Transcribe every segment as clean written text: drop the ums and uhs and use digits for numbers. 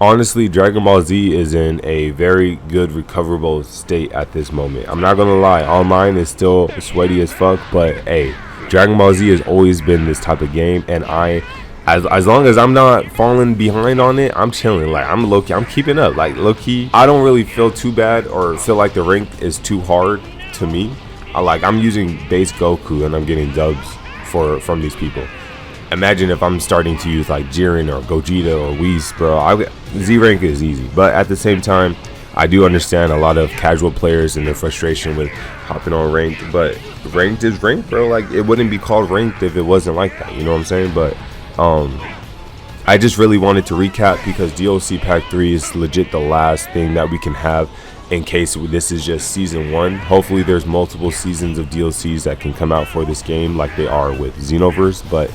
Honestly, Dragon Ball Z is in a very good recoverable state at this moment. I'm not gonna lie, online is still sweaty as fuck, but hey, Dragon Ball Z has always been this type of game, and as long as I'm not falling behind on it, I'm chilling. Like I'm low key, I'm keeping up. Like low key, I don't really feel too bad or feel like the rank is too hard to me. I'm using base Goku and I'm getting dubs from these people. Imagine if I'm starting to use like Jiren or Gogeta or Whis, bro. Z rank is easy, but at the same time, I do understand a lot of casual players and their frustration with hopping on ranked. But ranked is ranked, bro. Like it wouldn't be called ranked if it wasn't like that. You know what I'm saying? But I just really wanted to recap because DLC Pack 3 is legit the last thing that we can have in case this is just season 1. Hopefully there's multiple seasons of DLCs that can come out for this game like they are with Xenoverse, but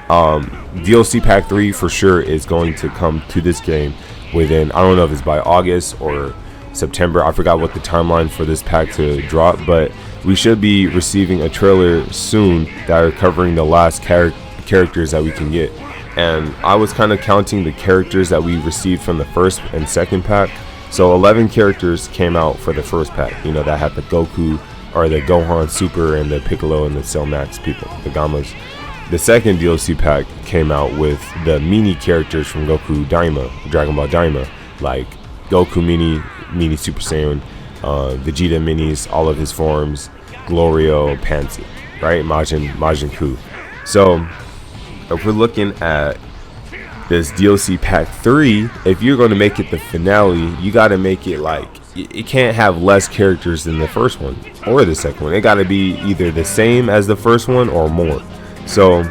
DLC Pack 3 for sure is going to come to this game within, I don't know if it's by August or September. I forgot what the timeline for this pack to drop, but we should be receiving a trailer soon that are covering the last characters that we can get. And I was kind of counting the characters that we received from the first and second pack. So 11 characters came out for the first pack, you know, that had the Goku or the Gohan Super and the Piccolo and the Cell Max people, the Gammas. The second DLC pack came out with the mini characters from Goku Daima, Dragon Ball Daima, like Goku Mini Super Saiyan, Vegeta Minis, all of his forms, Glorio, Pansy, right? Majin Ku. So if we're looking at this DLC Pack 3, if you're going to make it the finale, you got to make it like, it can't have less characters than the first one or the second one. It got to be either the same as the first one or more. So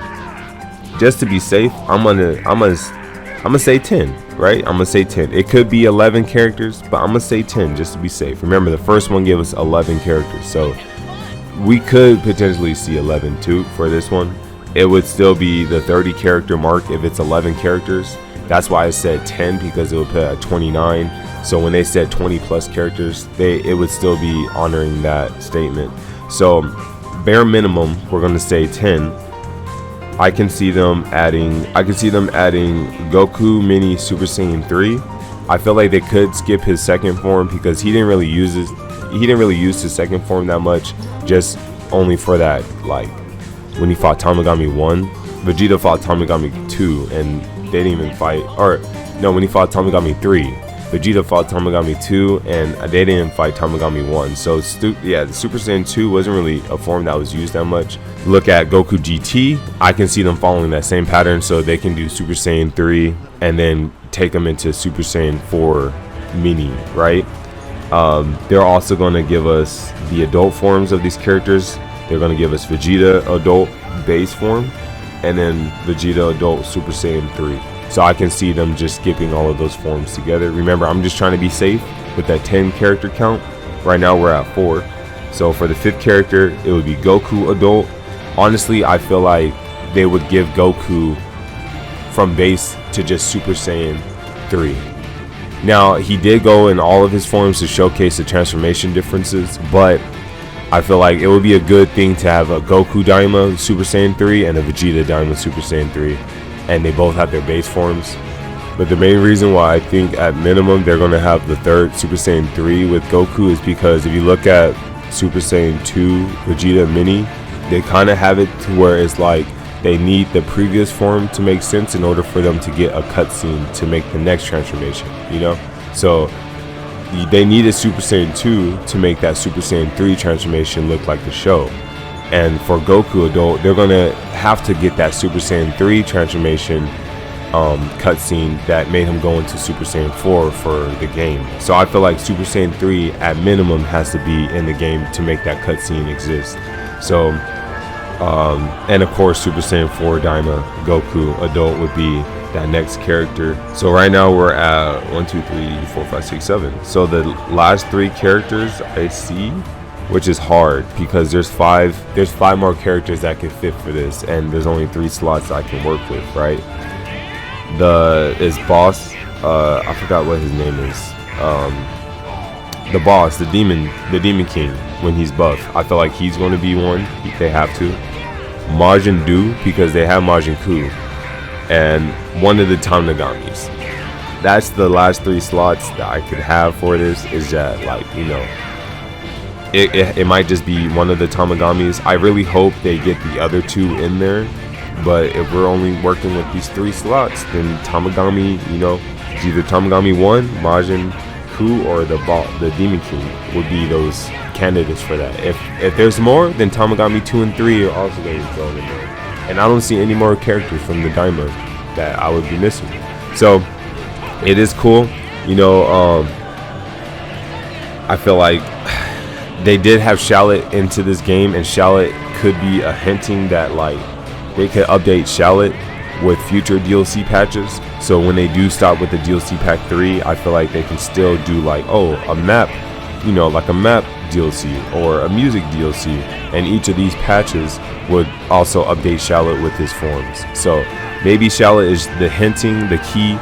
just to be safe, I'm gonna say 10, right? I'm gonna say 10. It could be 11 characters, but I'm gonna say 10 just to be safe. Remember, the first one gave us 11 characters, so we could potentially see 11 too for this one. It would still be the 30 character mark if it's 11 characters. That's why I said 10, because it would put at 29. So when they said 20 plus characters, it would still be honoring that statement. So bare minimum, we're gonna say 10. I can see them adding Goku Mini Super Saiyan 3. I feel like they could skip his second form because he didn't really use his second form that much, just only for that, like when he fought Tamagami 1. Vegeta fought Tamagami 2 and they didn't even fight, or no, when he fought Tamagami 3, Vegeta fought Tamagami 2 and they didn't fight Tamagami 1. So the Super Saiyan 2 wasn't really a form that was used that much. Look at Goku GT. I can see them following that same pattern, so they can do Super Saiyan 3 and then take them into Super Saiyan 4 Mini, right? They're also going to give us the adult forms of these characters. They're going to give us Vegeta adult base form and then Vegeta adult Super Saiyan 3. So I can see them just skipping all of those forms together. Remember, I'm just trying to be safe with that 10 character count. Right now we're at 4. So for the 5th character, it would be Goku adult. Honestly, I feel like they would give Goku from base to just Super Saiyan 3. Now, he did go in all of his forms to showcase the transformation differences, but I feel like it would be a good thing to have a Goku Daima Super Saiyan 3 and a Vegeta Daima Super Saiyan 3. And they both have their base forms. But the main reason why I think at minimum they're going to have the 3rd Super Saiyan 3 with Goku is because if you look at Super Saiyan 2 Vegeta Mini, they kind of have it to where it's like they need the previous form to make sense in order for them to get a cutscene to make the next transformation, you know? So they need a Super Saiyan 2 to make that Super Saiyan 3 transformation look like the show. And for Goku adult, they're gonna have to get that Super Saiyan 3 transformation cutscene that made him go into Super Saiyan 4 for the game. So I feel like Super Saiyan 3 at minimum has to be in the game to make that cutscene exist. So and of course Super Saiyan 4 Daima Goku adult would be that next character. So right now we're at 1, 2, 3, 4, 5, 6, 7. So the last 3 characters I see, which is hard because there's five more characters that can fit for this, and there's only 3 slots I can work with, right? Is boss, I forgot what his name is. The boss, the demon king, when he's buff, I feel like he's going to be one. They have to. Majin Du, because they have Majin Ku, and one of the Tamagamis. that's the last 3 slots that I could have for this. Is that, like, you know, it might just be one of the Tamagamis. I really hope they get the other 2 in there, but if we're only working with these 3 slots, then Tamagami, you know, it's either Tamagami 1, Majin Ku, or the Demon King would be those candidates for that. If there's more, then Tamagami 2 and 3 are also going to be thrown in there. And I don't see any more characters from the Daima that I would be missing. So it is cool, you know. I feel like they did have Shallot into this game, and Shallot could be a hinting that, like, they could update Shallot with future DLC patches. So when they do stop with the DLC pack 3, I feel like they can still do, like, oh, a map, you know, like a map DLC or a music DLC, and each of these patches would also update Shallot with his forms. So maybe Shallot is the hinting, the key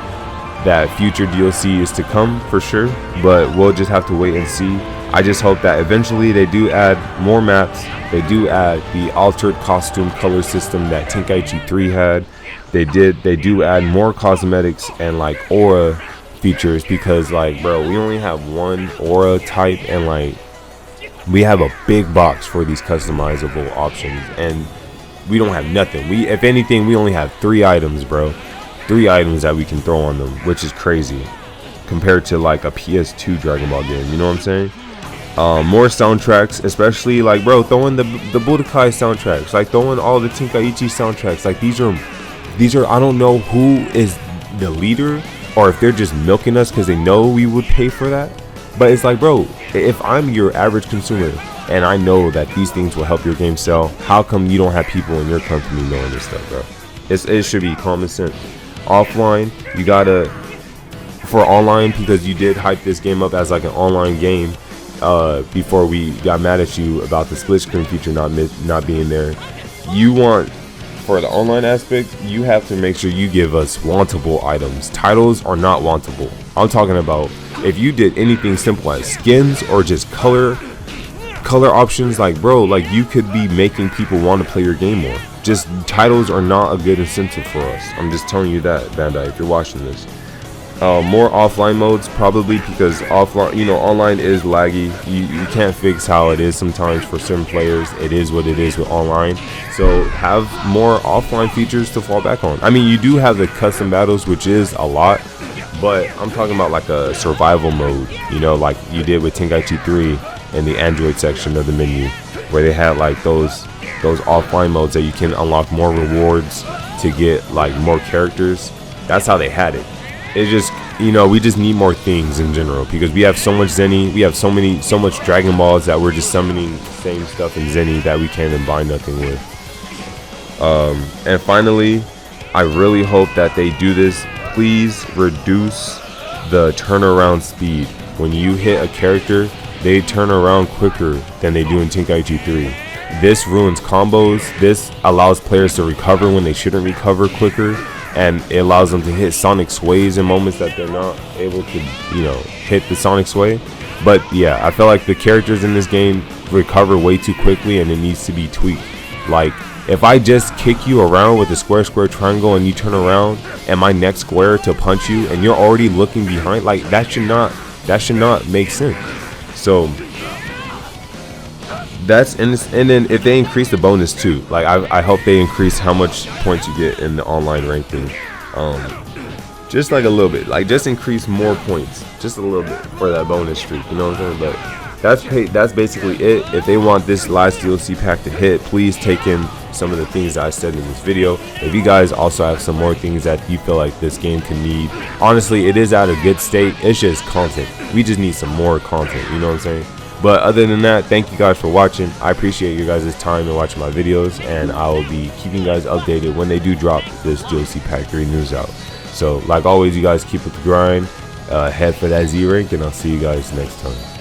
that future DLC is to come for sure, but we'll just have to wait and see. I just hope that eventually they do add more maps. They do add the altered costume color system that Tenkaichi 3 had. They do add more cosmetics and, like, aura features, because, like, bro, we only have one aura type, and, like, we have a big box for these customizable options, and we don't have nothing. If anything, we only have 3 items, bro. 3 items that we can throw on them, which is crazy compared to, like, a PS2 Dragon Ball game, you know what I'm saying? More soundtracks, especially, like, bro, throwing the Budokai soundtracks, like, throwing all the Tenkaichi soundtracks. Like, these are I don't know who is the leader, or if they're just milking us because they know we would pay for that. But it's like, bro, if I'm your average consumer and I know that these things will help your game sell, how come you don't have people in your company knowing this stuff, bro? It should be common sense. Offline, you gotta, for online, because you did hype this game up as like an online game before we got mad at you about the split screen feature not being there. You want, for the online aspect, you have to make sure you give us wantable items. Titles are not wantable. I'm talking about if you did anything simple as skins or just color options, like, bro, like, you could be making people want to play your game more. Just titles are not a good incentive for us. I'm just telling you that, Bandai, if you're watching this. More offline modes, probably, because offline, you know, online is laggy. You can't fix how it is sometimes for certain players. It is what it is with online. So have more offline features to fall back on. I mean, you do have the custom battles, which is a lot, but I'm talking about like a survival mode, you know, like you did with Tenkaichi 3 in the Android section of the menu, where they had like those offline modes that you can unlock more rewards to get like more characters. That's how they had it. It's just, you know, we just need more things in general, because we have so much Zenny, we have so much Dragon Balls that we're just summoning the same stuff in Zenny that we can't even buy nothing with. And finally, I really hope that they do this. Please reduce the turnaround speed. When you hit a character, they turn around quicker than they do in Tenkaichi 3. This ruins combos. This allows players to recover when they shouldn't recover quicker, and it allows them to hit sonic sways in moments that they're not able to, you know, hit the sonic sway. But yeah, I feel like the characters in this game recover way too quickly, and it needs to be tweaked. Like, if I just kick you around with a square triangle and you turn around and my next square to punch you and you're already looking behind, like, that should not make sense. So that's, and then if they increase the bonus too, like, I hope they increase how much points you get in the online ranking, just like a little bit, like, just increase more points, just a little bit for that bonus streak, you know what I'm saying? But that's basically it. If they want this last DLC pack to hit, please take in some of the things that I said in this video. If you guys also have some more things that you feel like this game can need, honestly, it is at a good state. It's just content. We just need some more content, you know what I'm saying? But other than that, thank you guys for watching. I appreciate you guys' time and watching my videos, and I will be keeping you guys updated when they do drop this DLC Pack 3 news out. So, like always, you guys keep up the grind, head for that Z rank, and I'll see you guys next time.